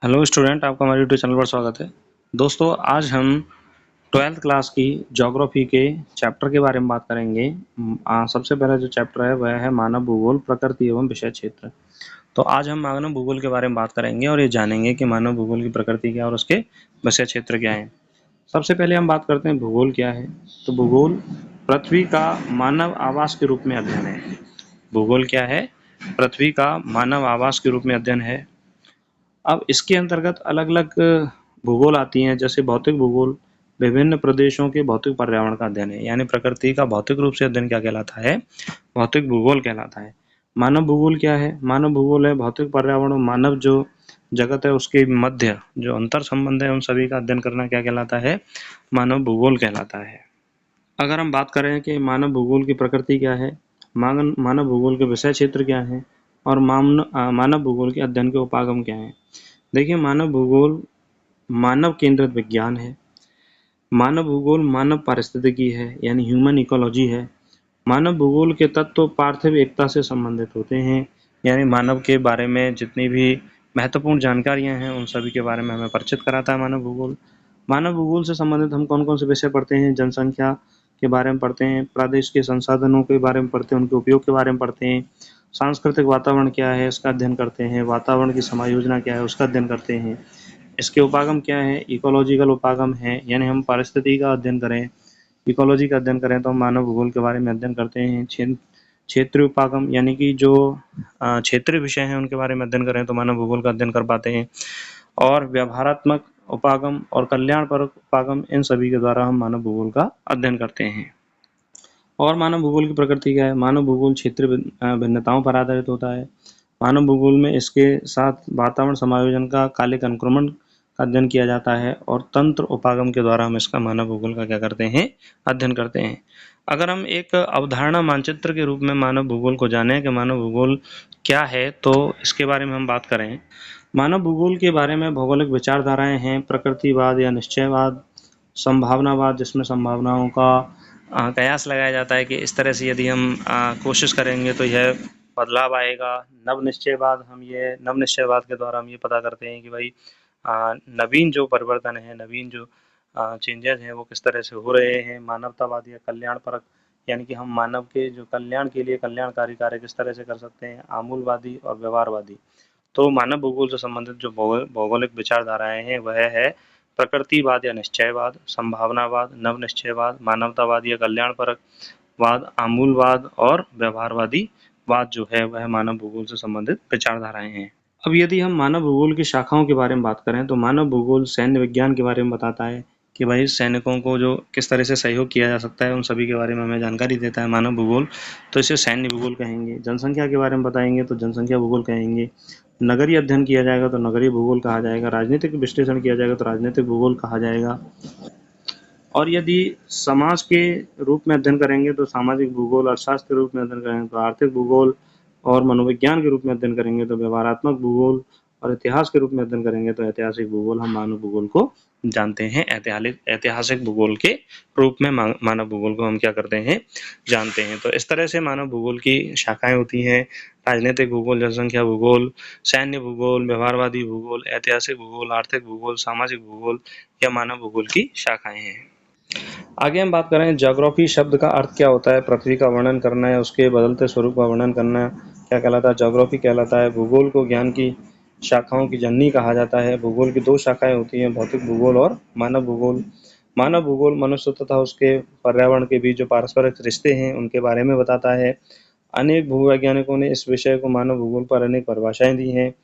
Hello student, आपका हमारे YouTube channel पर स्वागत है। दोस्तों, आज हम 12th क्लास की ज्योग्राफी के चैप्टर के बारे में बात करेंगे। सबसे पहला जो चैप्टर है वह है मानव भूगोल, प्रकृति एवं विषय क्षेत्र। तो आज हम मानव भूगोल के बारे में बात करेंगे और ये जानेंगे कि मानव भूगोल की प्रकृति क्या है और उसके विषय क्षेत्र क्या है। सबसे पहले हम बात करते हैं भूगोल क्या है। तो भूगोल पृथ्वी का मानव आवास के रूप में अध्ययन है। भूगोल क्या है? पृथ्वी का मानव आवास के रूप में अध्ययन है। अब इसके अंतर्गत अलग-अलग भूगोल आती हैं, जैसे भौतिक भूगोल विभिन्न प्रदेशों के भौतिक पर्यावरण का अध्ययन है, यानी प्रकृति का भौतिक रूप से अध्ययन क्या कहलाता है? भौतिक भूगोल कहलाता है। मानव भूगोल क्या है? मानव भूगोल है भौतिक पर्यावरण और मानव जो जगत है उसके मध्य जो अंतर संबंध है उन सभी का अध्ययन करना क्या कहलाता है? मानव भूगोल कहलाता है। अगर हम बात करें कि मानव भूगोल की प्रकृति क्या है, मानव भूगोल के विषय क्षेत्र क्या है और मानव भूगोल के अध्ययन के उपागम क्या है। देखिए, मानव भूगोल मानव केंद्रित विज्ञान है। मानव भूगोल मानव पारिस्थितिकी है, यानी ह्यूमन इकोलॉजी है। मानव भूगोल के तत्व पार्थिव एकता से संबंधित होते हैं, यानी मानव के बारे में जितनी भी महत्वपूर्ण जानकारियां हैं उन सभी के बारे में हमें परिचित कराता है मानव भूगोल। मानव भूगोल से संबंधित हम कौन कौन से विषय पढ़ते हैं? जनसंख्या के बारे में पढ़ते हैं, प्रादेश के संसाधनों के बारे में पढ़ते हैं, उनके उपयोग के बारे में पढ़ते हैं, सांस्कृतिक वातावरण क्या है इसका अध्ययन करते हैं, वातावरण की समायोजना क्या है उसका अध्ययन करते हैं, इसके उपागम क्या है? इकोलॉजिकल उपागम है, यानी हम पारिस्थितिकी का अध्ययन करें, इकोलॉजी का अध्ययन करें तो हम मानव भूगोल के बारे में अध्ययन करते हैं। क्षेत्रीय उपागम यानी कि जो क्षेत्रीय विषय हैं उनके बारे में अध्ययन करें तो मानव भूगोल का अध्ययन कर पाते हैं। और व्यवहारात्मक उपागम और कल्याणपरक उपागम, इन सभी के द्वारा हम मानव भूगोल का अध्ययन करते हैं। और मानव भूगोल की प्रकृति क्या है? मानव भूगोल क्षेत्रीय भिन्नताओं पर आधारित होता है। मानव भूगोल में इसके साथ वातावरण समायोजन का कालिक अनुक्रमण का अध्ययन किया जाता है और तंत्र उपागम के द्वारा हम इसका मानव भूगोल का क्या करते हैं? अध्ययन करते हैं। अगर हम एक अवधारणा मानचित्र के रूप में मानव भूगोल को जाने कि मानव भूगोल क्या है, तो इसके बारे में हम बात करें। मानव भूगोल के बारे में भौगोलिक विचारधाराएं हैं प्रकृतिवाद या निश्चयवाद, संभावनावाद जिसमें संभावनाओं का कयास लगाया जाता है कि इस तरह से यदि हम कोशिश करेंगे तो यह बदलाव आएगा। नव निश्चयवाद के द्वारा हम ये पता करते हैं कि भाई नवीन जो परिवर्तन है, नवीन जो चेंजेस हैं वो किस तरह से हो रहे हैं। मानवतावाद या कल्याणपरक, यानी कि हम मानव के जो कल्याण के लिए कल्याणकारी कार्य किस तरह से कर सकते हैं। आमूलवादी और व्यवहारवादी। तो मानव भूगोल से संबंधित जो भौगोलिक विचारधाराएं हैं वह है प्रकृतिवाद या निश्चयवाद, संभावनावाद, नव निश्चयवाद, मानवतावाद या कल्याणपरक वाद, आमूलवाद और व्यवहारवादी वाद जो है वह मानव भूगोल से संबंधित विचारधाराएं हैं। अब यदि हम मानव भूगोल की शाखाओं के बारे में बात करें तो मानव भूगोल सैन्य विज्ञान के बारे में बताता है कि भाई सैनिकों को जो किस तरह से सहयोग किया जा सकता है उन सभी के बारे में हमें जानकारी देता है मानव भूगोल, तो इसे सैन्य भूगोल कहेंगे। जनसंख्या के बारे में बताएंगे तो जनसंख्या भूगोल कहेंगे। नगरीय अध्ययन किया जाएगा तो नगरीय भूगोल कहा जाएगा। राजनीतिक विश्लेषण किया जाएगा तो राजनीतिक भूगोल कहा जाएगा। और यदि समाज के रूप में अध्ययन करेंगे तो सामाजिक भूगोल, अर्थशास्त्र के रूप में अध्ययन करेंगे तो आर्थिक भूगोल, और मनोविज्ञान के रूप में अध्ययन करेंगे तो व्यवहारात्मक भूगोल, और इतिहास के रूप में अध्ययन करेंगे तो ऐतिहासिक भूगोल। हम मानव भूगोल को जानते हैं ऐतिहासिक भूगोल के रूप में मानव भूगोल को हम क्या करते हैं? जानते हैं। तो इस तरह से मानव भूगोल की शाखाएं होती हैं। राजनीतिक भूगोल, जनसंख्या भूगोल, सैन्य भूगोल, व्यवहारवादी भूगोल, ऐतिहासिक भूगोल, आर्थिक भूगोल, सामाजिक भूगोल, या मानव भूगोल की शाखाएं हैं। आगे हम बात करें ज्योग्राफी शब्द का अर्थ क्या होता है। पृथ्वी का वर्णन करना है, उसके बदलते स्वरूप का वर्णन करना क्या कहलाता है? ज्योग्राफी कहलाता है। भूगोल को ज्ञान की शाखाओं की जननी कहा जाता है। भूगोल की दो शाखाएं होती हैं, भौतिक भूगोल और मानव भूगोल। मानव भूगोल मनुष्य तथा उसके पर्यावरण के बीच जो पारस्परिक रिश्ते हैं उनके बारे में बताता है। अनेक भूवैज्ञानिकों ने इस विषय को मानव भूगोल पर अनेक परिभाषाएं दी हैं।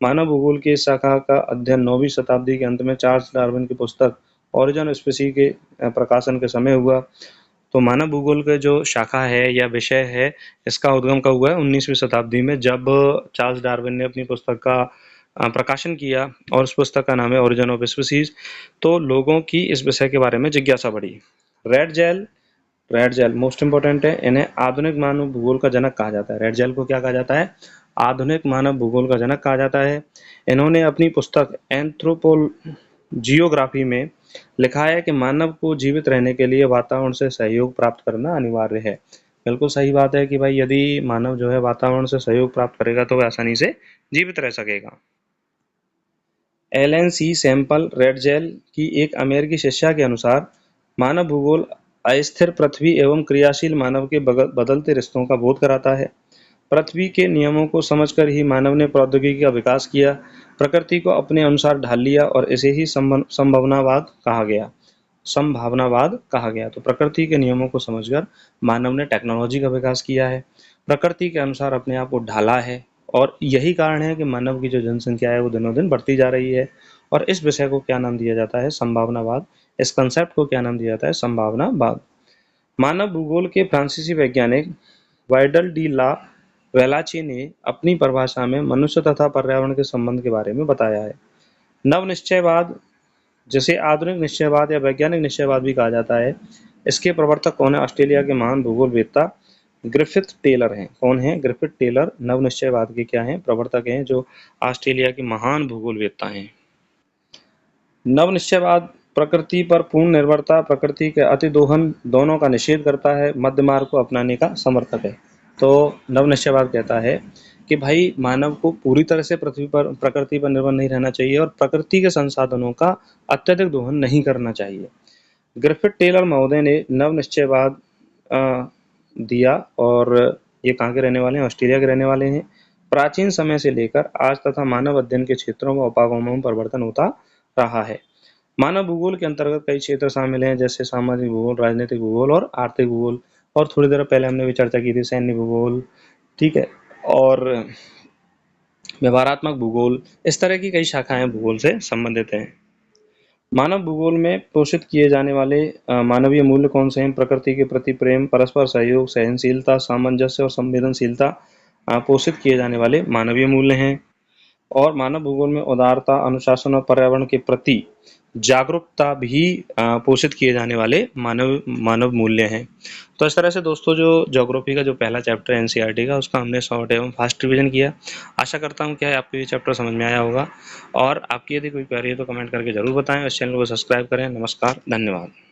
मानव भूगोल की इस शाखा का अध्ययन 9वीं शताब्दी के अंत में चार्ल्स डार्विन की पुस्तक ओरिजिन ऑफ स्पीसीज के प्रकाशन के समय हुआ। तो मानव भूगोल का जो शाखा है या विषय है इसका उद्गम कब हुआ है? 19वीं शताब्दी में, जब चार्ल्स डार्विन ने अपनी पुस्तक का प्रकाशन किया और उस पुस्तक का नाम है ओरिजिन ऑफ स्पीसीज। तो लोगों की इस विषय के बारे में जिज्ञासा बढ़ी। रेड जेल मोस्ट इंपोर्टेंट है। इन्हें आधुनिक मानव भूगोल का जनक कहा जाता है। रेड जेल को क्या कहा जाता है? आधुनिक मानव भूगोल का जनक कहा जाता है। इन्होंने अपनी पुस्तक एंथ्रोपोजियोग्राफी में लिखा है कि मानव को जीवित रहने के लिए वातावरण से सहयोग प्राप्त करना अनिवार्य है। बिल्कुल सही बात है कि भाई यदि मानव जो है वातावरण से सहयोग प्राप्त करेगा तो वह आसानी से जीवित रह सकेगा। एलन सी सैम्पल रेडजेल की एक अमेरिकी शिष्या के अनुसार मानव भूगोल अस्थिर पृथ्वी एवं क्रियाशील मानव के बदलते रिश्तों का बोध कराता है। पृथ्वी के नियमों को समझकर ही मानव ने प्रौद्योगिकी का विकास किया, प्रकृति को अपने अनुसार ढाल लिया और इसे ही संभावनावाद कहा गया। तो प्रकृति के नियमों को समझकर मानव ने टेक्नोलॉजी का विकास किया है, प्रकृति के अनुसार अपने आप को ढाला है और यही कारण है कि मानव की जो जनसंख्या है वो दिनों दिन बढ़ती जा रही है। और इस विषय को क्या नाम दिया जाता है? संभावनावाद। इस कंसेप्ट को क्या नाम दिया जाता है? संभावनावाद। मानव भूगोल के फ्रांसीसी वैज्ञानिक वाइडल डी ला वेलाचे ने अपनी परिभाषा में मनुष्य तथा पर्यावरण के संबंध के बारे में बताया है। नवनिश्चयवाद, जिसे आधुनिक निश्चयवाद या वैज्ञानिक निश्चयवाद भी कहा जाता है, इसके प्रवर्तक कौन है? ऑस्ट्रेलिया के महान भूगोलवेत्ता ग्रिफिथ टेलर हैं। कौन है? ग्रिफिथ टेलर नवनिश्चयवाद के क्या हैं? प्रवर्तक हैं, जो ऑस्ट्रेलिया के महान भूगोलवेत्ता हैं। नवनिश्चयवाद प्रकृति पर पूर्ण निर्भरता, प्रकृति के अति दोहन दोनों का निषेध करता है, मध्य मार्ग को अपनाने का समर्थक है। तो नवनिश्चयवाद कहता है कि भाई मानव को पूरी तरह से प्रकृति पर निर्भर नहीं रहना चाहिए और प्रकृति के संसाधनों का अत्यधिक दोहन नहीं करना चाहिए। ग्रिफिथ टेलर महोदय ने नवनिश्चयवाद दिया और ये कहाँ के रहने वाले हैं? ऑस्ट्रेलिया के रहने वाले हैं। प्राचीन समय से लेकर आज तथा मानव अध्ययन के क्षेत्रों में उपागमों में परिवर्तन होता रहा है। मानव भूगोल के अंतर्गत कई क्षेत्र शामिल हैं, जैसे सामाजिक भूगोल, राजनीतिक भूगोल और आर्थिक भूगोल, और थोड़ी देर पहले हमने भी चर्चा की थी सैन्य भूगोल, ठीक है, और व्यवहारात्मक भूगोल। इस तरह की कई शाखाएं भूगोल से संबंधित हैं। मानव भूगोल में पोषित किए जाने वाले मानवीय मूल्य कौन से हैं? प्रकृति के प्रति प्रेम, परस्पर सहयोग, सहनशीलता, सामंजस्य और संवेदनशीलता पोषित किए जाने वाले मानवीय मूल्य हैं। और मानव भूगोल में उदारता, अनुशासन और पर्यावरण के प्रति जागरूकता भी पोषित किए जाने वाले मानव मूल्य हैं। तो इस तरह से दोस्तों जो ज्योग्राफी का जो पहला चैप्टर है एनसीईआरटी का, उसका हमने शॉर्ट एवं फास्ट रिवीजन किया। आशा करता हूँ क्या है आपको ये चैप्टर समझ में आया होगा, और आपकी यदि कोई क्वेरी है तो कमेंट करके जरूर बताएं। इस चैनल को सब्सक्राइब करें। नमस्कार, धन्यवाद।